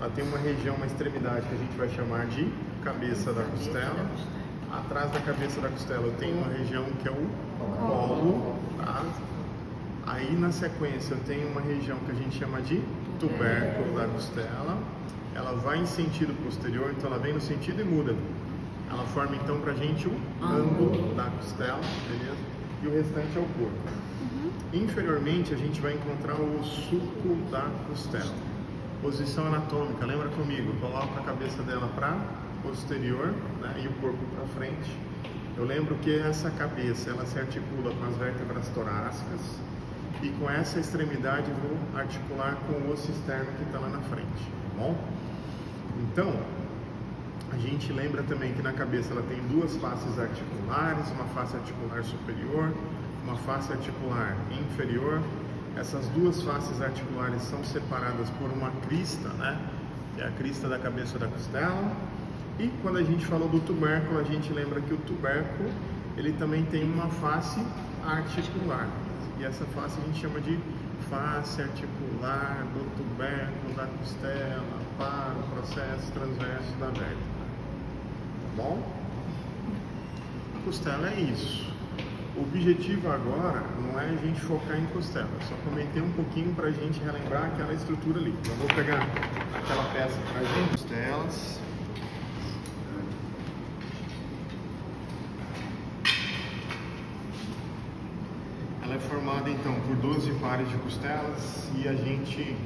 ela tem uma região, uma extremidade que a gente vai chamar de cabeça da costela. Atrás da cabeça da costela eu tenho uma região que é o colo, tá? Aí na sequência eu tenho uma região que a gente chama de tubérculo da costela. Ela vai em sentido posterior, então ela vem no sentido e muda. Ela forma então pra gente o ângulo da costela, beleza? E o restante é o corpo. Inferiormente a gente vai encontrar o suco da costela. Posição anatômica, lembra comigo? Coloca a cabeça dela para posterior, né, e o corpo para frente. Eu lembro que essa cabeça ela se articula com as vértebras torácicas e com essa extremidade eu vou articular com o osso externo que está lá na frente, tá bom? Então, a gente lembra também que na cabeça ela tem duas faces articulares, uma face articular superior, uma face articular inferior. Essas duas faces articulares são separadas por uma crista, né? Que é a crista da cabeça da costela. E quando a gente falou do tubérculo, a gente lembra que o tubérculo ele também tem uma face articular. E essa face a gente chama de face articular do tubérculo da costela para o processo transverso da vértebra. Tá bom? A costela é isso. O objetivo agora não é a gente focar em costela, só comentei um pouquinho para a gente relembrar aquela estrutura ali. Então, eu vou pegar aquela peça para a gente, costelas. Ela é formada então por 12 pares de costelas e a gente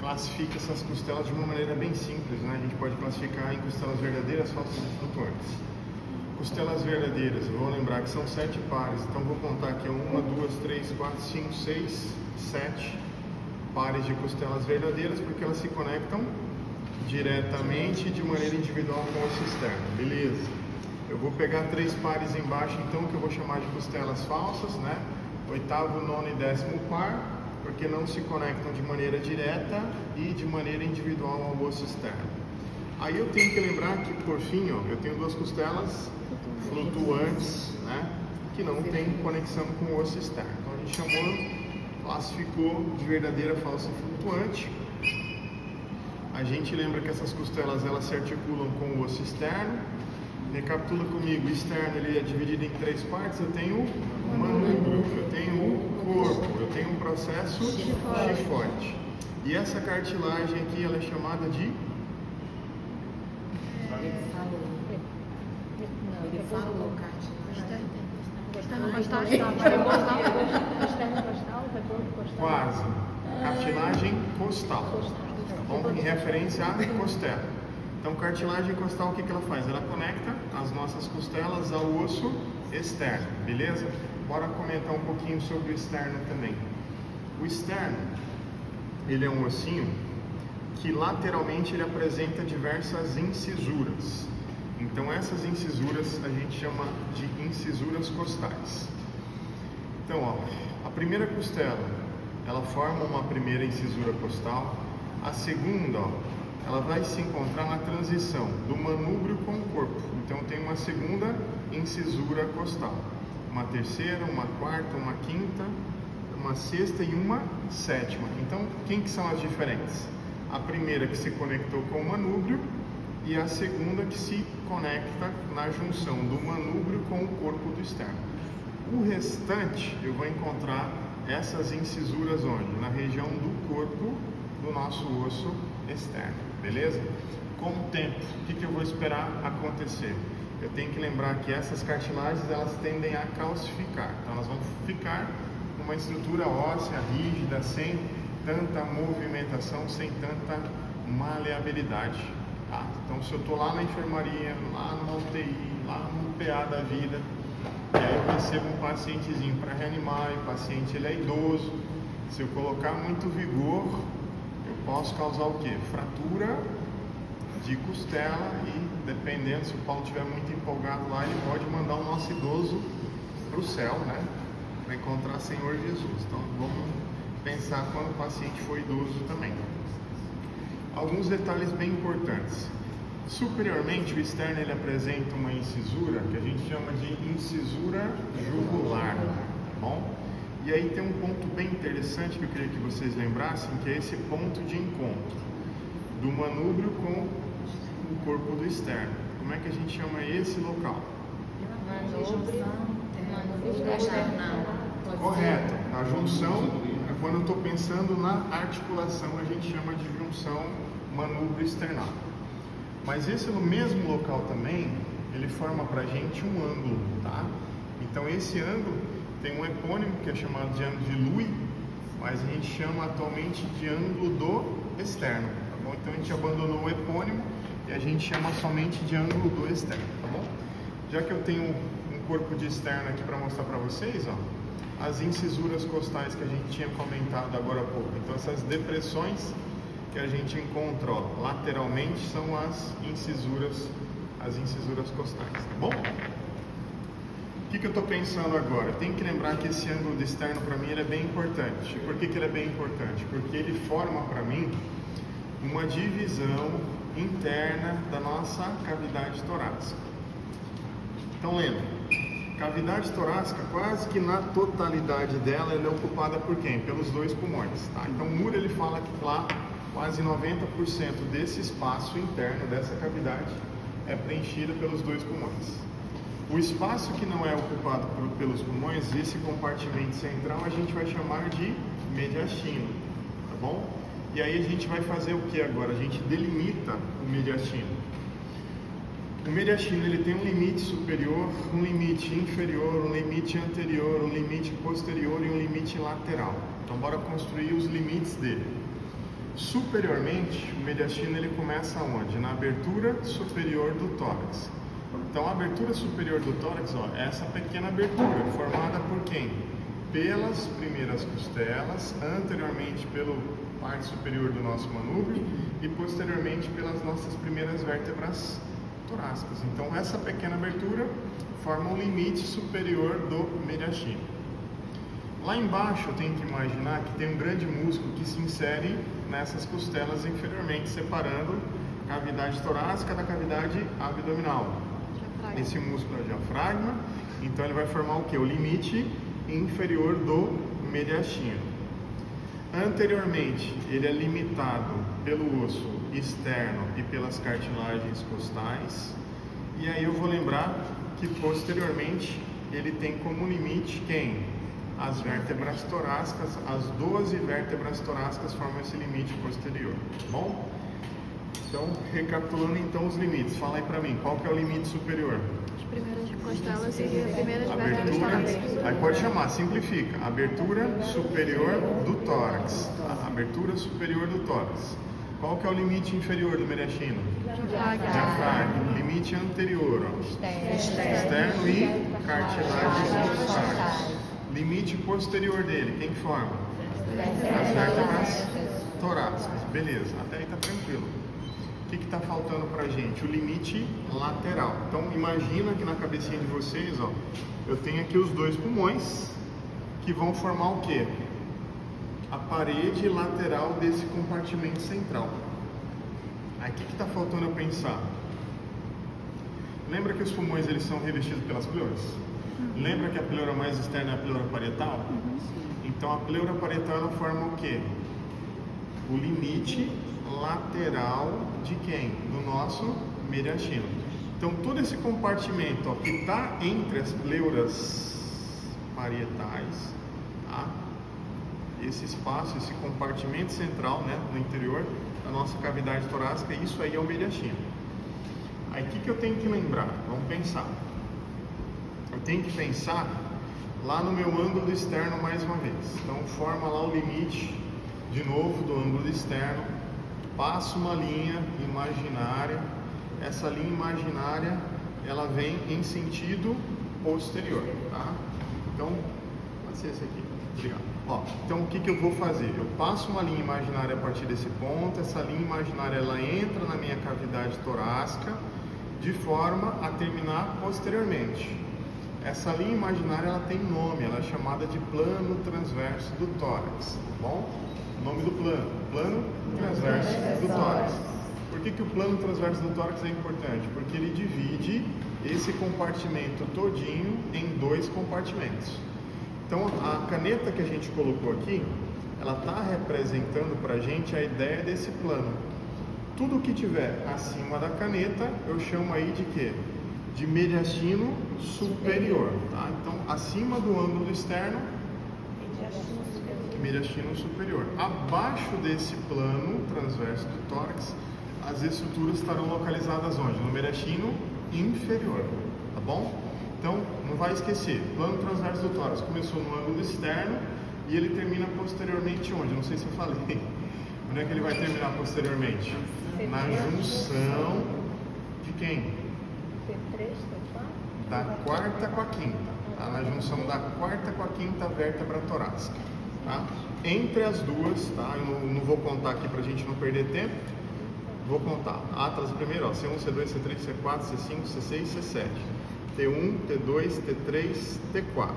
classifica essas costelas de uma maneira bem simples, né? A gente pode classificar em costelas verdadeiras, falsas e flutuantes. Costelas verdadeiras, eu vou lembrar que são 7 pares, então vou contar aqui 1, 2, 3, 4, 5, 6, 7 pares de costelas verdadeiras, porque elas se conectam diretamente de maneira individual com o osso externo, beleza? Eu vou pegar 3 pares embaixo, então, que eu vou chamar de costelas falsas, né? 8º, 9º e 10º par, porque não se conectam de maneira direta e de maneira individual ao osso externo. Aí eu tenho que lembrar que, por fim, ó, eu tenho 2 costelas flutuantes, né, que não tem conexão com o osso externo. Então a gente chamou, classificou de verdadeira, falsa e flutuante. A gente lembra que essas costelas elas se articulam com o osso externo. Recapitula comigo, o externo ele é dividido em 3 partes. Eu tenho o manubrio, eu tenho o corpo, eu tenho um processo chifoide. E essa cartilagem aqui ela é chamada de quase cartilagem costal, tá bom? Em referência à costela. Então, cartilagem costal, o que ela faz? Ela conecta as nossas costelas ao osso externo, beleza? Bora comentar um pouquinho sobre o externo também. O externo, ele é um ossinho que lateralmente ele apresenta diversas incisuras. Então essas incisuras a gente chama de incisuras costais. Então, ó, a primeira costela, ela forma uma primeira incisura costal. A segunda, ó, ela vai se encontrar na transição do manúbrio com o corpo. Então tem uma segunda incisura costal, uma terceira, uma quarta, uma quinta, uma sexta e uma sétima. Então, quem que são as diferentes? A primeira que se conectou com o manúbrio e a segunda que se conecta na junção do manúbrio com o corpo do externo. O restante eu vou encontrar essas incisuras onde? Na região do corpo do nosso osso externo, beleza? Com o tempo, o que eu vou esperar acontecer? Eu tenho que lembrar que essas cartilagens elas tendem a calcificar, então elas vão ficar numa estrutura óssea rígida, sem tanta movimentação, sem tanta maleabilidade. Tá? Então, se eu estou lá na enfermaria, lá numa UTI, lá no PA da vida, e aí eu recebo um pacientezinho para reanimar, e o paciente ele é idoso, se eu colocar muito vigor, eu posso causar o quê? Fratura de costela e, dependendo, se o Paulo estiver muito empolgado lá, ele pode mandar o nosso idoso para o céu, né? Para encontrar Senhor Jesus. Então, vamos pensar quando o paciente for idoso também. Alguns detalhes bem importantes. Superiormente, o externo ele apresenta uma incisura que a gente chama de incisura jugular, tá bom? E aí tem um ponto bem interessante que eu queria que vocês lembrassem, que é esse ponto de encontro. do manúbrio com o corpo do externo. Como é que a gente chama esse local? Correto. A junção, quando eu estou pensando na articulação, a gente chama de junção manúbrio external. Mas esse mesmo local também, ele forma para a gente um ângulo, tá? Então esse ângulo tem um epônimo que é chamado de ângulo de Louis, mas a gente chama atualmente de ângulo do externo, tá bom? Então a gente abandonou o epônimo e a gente chama somente de ângulo do externo, tá bom? Já que eu tenho um corpo de externo aqui para mostrar para vocês, ó, as incisuras costais que a gente tinha comentado agora há pouco. Então essas depressões que a gente encontra, ó, lateralmente são as incisuras costais, tá bom? O que eu estou pensando agora? Tem que lembrar que esse ângulo de externo para mim ele é bem importante. Por que ele é bem importante? Porque ele forma para mim uma divisão interna da nossa cavidade torácica. Então lembra, cavidade torácica quase que na totalidade dela ela é ocupada por quem? Pelos dois pulmões, tá? Então o Moore ele fala que lá quase 90% desse espaço interno dessa cavidade é preenchida pelos dois pulmões. O espaço que não é ocupado pelos pulmões, esse compartimento central, a gente vai chamar de mediastino, tá bom? E aí a gente vai fazer o que agora? A gente delimita o mediastino. O mediastino ele tem um limite superior, um limite inferior, um limite anterior, um limite posterior e um limite lateral. Então bora construir os limites dele. Superiormente, o mediastino ele começa onde? Na abertura superior do tórax. Então, a abertura superior do tórax, ó, é essa pequena abertura, formada por quem? Pelas primeiras costelas, anteriormente pela parte superior do nosso manúbrio e posteriormente pelas nossas primeiras vértebras torácicas. Então, essa pequena abertura forma o limite superior do mediastino. Lá embaixo, eu tenho que imaginar que tem um grande músculo que se insere nessas costelas inferiormente, separando a cavidade torácica da cavidade abdominal. Esse músculo é o diafragma, então ele vai formar o que? O limite inferior do mediastino. Anteriormente, ele é limitado pelo osso externo e pelas cartilagens costais. E aí eu vou lembrar que posteriormente ele tem como limite quem? As vértebras torácicas, as 12 vértebras torácicas formam esse limite posterior, tá bom? Então, recapitulando então os limites, fala aí pra mim, qual que é o limite superior? As primeiras costelas e as primeiras vértebras torácicas. Aí pode chamar, simplifica, abertura superior do tórax, tá? Abertura superior do tórax. Qual que é o limite inferior do mediastino? Diafragma. Limite anterior, ó. Externo e cartilagens costais. Limite posterior dele, quem forma? As vértebras torácicas. Beleza, até aí tá tranquilo. O que está faltando pra gente? O limite lateral. Então imagina que na cabecinha de vocês, ó, eu tenho aqui os dois pulmões que vão formar o quê? A parede lateral desse compartimento central. Aí o que está faltando eu pensar? Lembra que os pulmões eles são revestidos pelas pleuras? Lembra que a pleura mais externa é a pleura parietal? Então a pleura parietal ela forma o quê? O limite lateral de quem? Do nosso mediastino. Então todo esse compartimento ó, que está entre as pleuras parietais, tá? Esse espaço, esse compartimento central, né, no interior da nossa cavidade torácica, isso aí é o mediastino. Aí o que eu tenho que lembrar? Vamos pensar. Eu tenho que pensar lá no meu ângulo externo mais uma vez. Então forma lá o limite de novo do ângulo externo, passa uma linha imaginária. Essa linha imaginária ela vem em sentido posterior, tá? Então pode ser esse aqui. Obrigado. Ó, então o que eu vou fazer? Eu passo uma linha imaginária a partir desse ponto. Essa linha imaginária ela entra na minha cavidade torácica de forma a terminar posteriormente. Essa linha imaginária ela tem nome, ela é chamada de plano transverso do tórax, tá bom? O nome do plano, plano transverso do tórax. Por que o plano transverso do tórax é importante? Porque ele divide esse compartimento todinho em dois compartimentos. Então a caneta que a gente colocou aqui, ela está representando para a gente a ideia desse plano. Tudo que tiver acima da caneta, eu chamo aí de quê? De mediastino superior, tá? Então, acima do ângulo externo, mediastino superior. Abaixo desse plano transverso do tórax, as estruturas estarão localizadas onde? No mediastino inferior, tá bom? Então, não vai esquecer, plano transverso do tórax começou no ângulo externo e ele termina posteriormente onde? Não sei se eu falei. Onde é que ele vai terminar posteriormente? Na junção de quem? Da quarta com a quinta, tá? Na junção da quarta com a quinta vértebra torácica, tá? Entre as duas, tá? Eu não vou contar aqui pra gente não perder tempo. Vou contar. Atlas primeiro, ó, C1, C2, C3, C4, C5, C6, C7. T1, T2, T3, T4.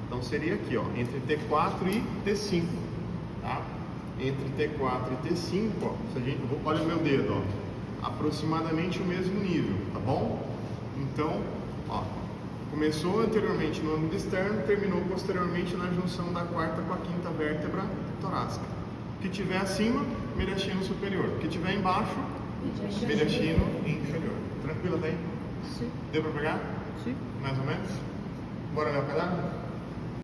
Então seria aqui, ó, entre T4 e T5, tá? Entre T4 e T5, ó, se a gente, olha o meu dedo, ó, aproximadamente o mesmo nível, tá bom? Então, ó, começou anteriormente no ângulo externo, terminou posteriormente na junção da quarta com a quinta vértebra torácica. O que tiver acima, mediastino superior. O que tiver embaixo, mediastino inferior. Tranquilo daí? Sim. Deu para pegar? Sim. Mais ou menos? Bora olhar o caderno?